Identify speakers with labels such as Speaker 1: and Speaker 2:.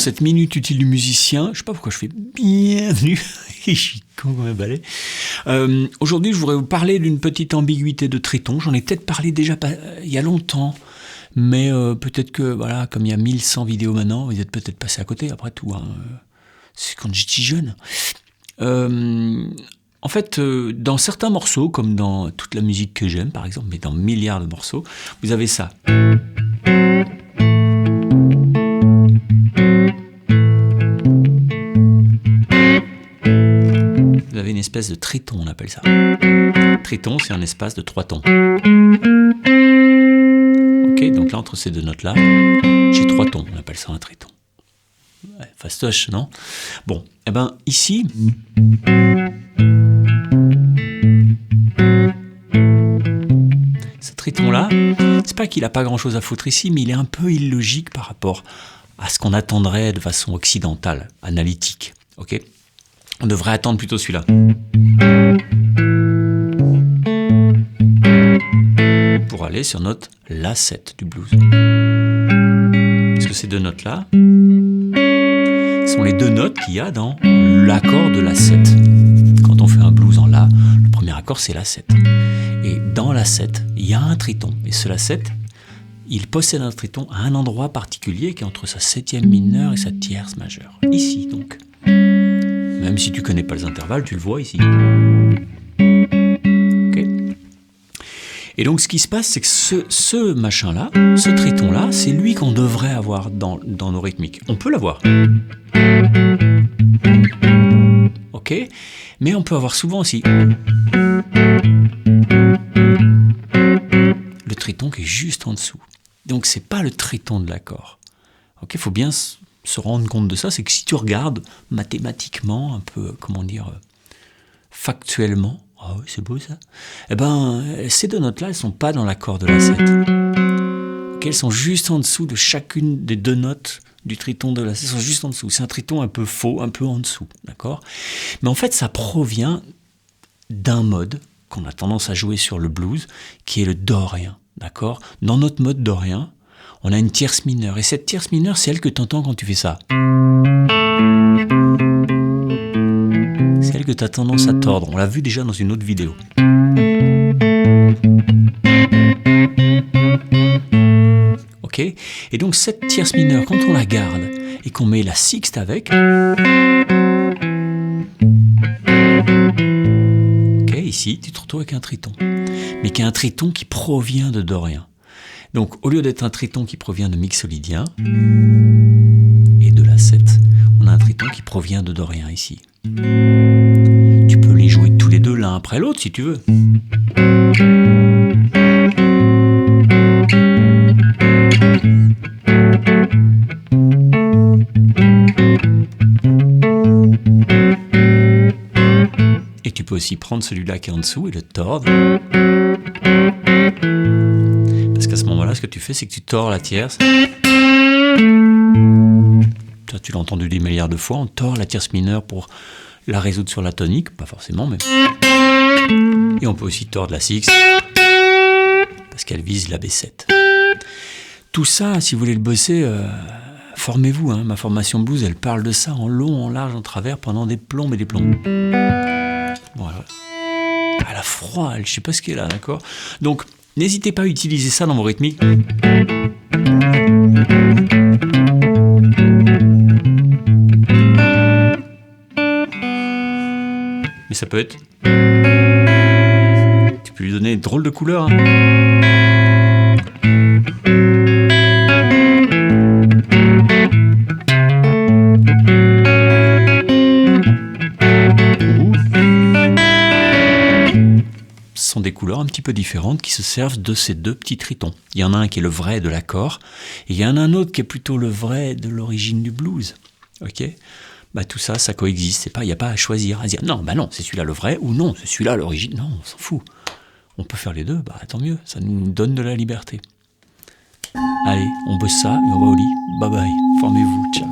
Speaker 1: cette minute utile du musicien. Je sais pas pourquoi je fais bienvenue. Je suis con comme un balai. Aujourd'hui, je voudrais vous parler d'une petite ambiguïté de triton. J'en ai peut-être parlé déjà il y a longtemps. Mais peut-être que, voilà, comme il y a 1100 vidéos maintenant, vous êtes peut-être passé à côté, après tout. Hein. C'est quand j'étais jeune. En fait, dans certains morceaux, comme dans toute la musique que j'aime, par exemple, mais dans milliards de morceaux, vous avez ça. Vous avez une espèce de triton, on appelle ça. Triton, c'est un espace de 3 tons. Ok, donc là, entre ces deux notes-là, j'ai 3 tons, on appelle ça un triton. Ouais, fastoche, non? Bon, et ben ici, ce triton-là, c'est pas qu'il a pas grand-chose à foutre ici, mais il est un peu illogique par rapport à ce qu'on attendrait de façon occidentale, analytique. Ok? On devrait attendre plutôt celui-là. Pour aller sur note La7 du blues. Parce que ces deux notes-là sont les deux notes qu'il y a dans l'accord de La7. Quand on fait un blues en La, le premier accord c'est La7. Et dans La7, il y a un triton. Et ce La7, il possède un triton à un endroit particulier qui est entre sa septième mineure et sa tierce majeure. Ici donc. Même si tu connais pas les intervalles, tu le vois ici. Okay. Et donc ce qui se passe, c'est que ce machin-là, ce triton-là, c'est lui qu'on devrait avoir dans nos rythmiques. On peut l'avoir. Ok, mais on peut avoir souvent aussi le triton qui est juste en dessous. Donc c'est pas le triton de l'accord. Ok, il faut bien se rendre compte de ça, c'est que si tu regardes mathématiquement, un peu, comment dire, factuellement, ah oui, c'est beau ça, eh ben, ces deux notes-là, elles sont pas dans l'accord de La7. Okay, elles sont juste en dessous de chacune des deux notes du triton de La7, elles sont juste en dessous. C'est un triton un peu faux, un peu en dessous, d'accord? Mais en fait, ça provient d'un mode qu'on a tendance à jouer sur le blues, qui est le dorien, d'accord? Dans notre mode dorien, on a une tierce mineure. Et cette tierce mineure, c'est elle que tu entends quand tu fais ça. C'est elle que tu as tendance à tordre. On l'a vu déjà dans une autre vidéo. Ok? Et donc cette tierce mineure, quand on la garde et qu'on met la sixte avec, ok, ici, tu te retrouves avec un triton. Mais qui est un triton qui provient de dorien. Donc, au lieu d'être un triton qui provient de mixolydien et de La7, on a un triton qui provient de dorien ici. Tu peux les jouer tous les deux l'un après l'autre si tu veux. Et tu peux aussi prendre celui-là qui est en dessous et le tordre. Parce qu'à ce moment-là, ce que tu fais, c'est que tu tords la tierce. Toi, tu l'as entendu des milliards de fois, on tord la tierce mineure pour la résoudre sur la tonique, pas forcément, mais... Et on peut aussi tordre la sixte, parce qu'elle vise la B7. Tout ça, si vous voulez le bosser, formez-vous, hein. Ma formation blues, elle parle de ça en long, en large, en travers, pendant des plombes et des plombes. Voilà. Elle a froid, je sais pas ce qu'elle a, d'accord? Donc, n'hésitez pas à utiliser ça dans vos rythmiques. Mais ça peut être... Tu peux lui donner une drôle de couleur. Hein. Ce sont des couleurs un petit peu différentes qui se servent de ces deux petits tritons. Il y en a un qui est le vrai de l'accord, et il y en a un autre qui est plutôt le vrai de l'origine du blues. Ok? Bah tout ça, ça coexiste. Il n'y a pas à choisir, à dire non, bah non, c'est celui-là le vrai, ou non, c'est celui-là l'origine. Non, on s'en fout. On peut faire les deux, bah tant mieux, ça nous donne de la liberté. Allez, on bosse ça et on va au lit. Bye bye, formez-vous, ciao.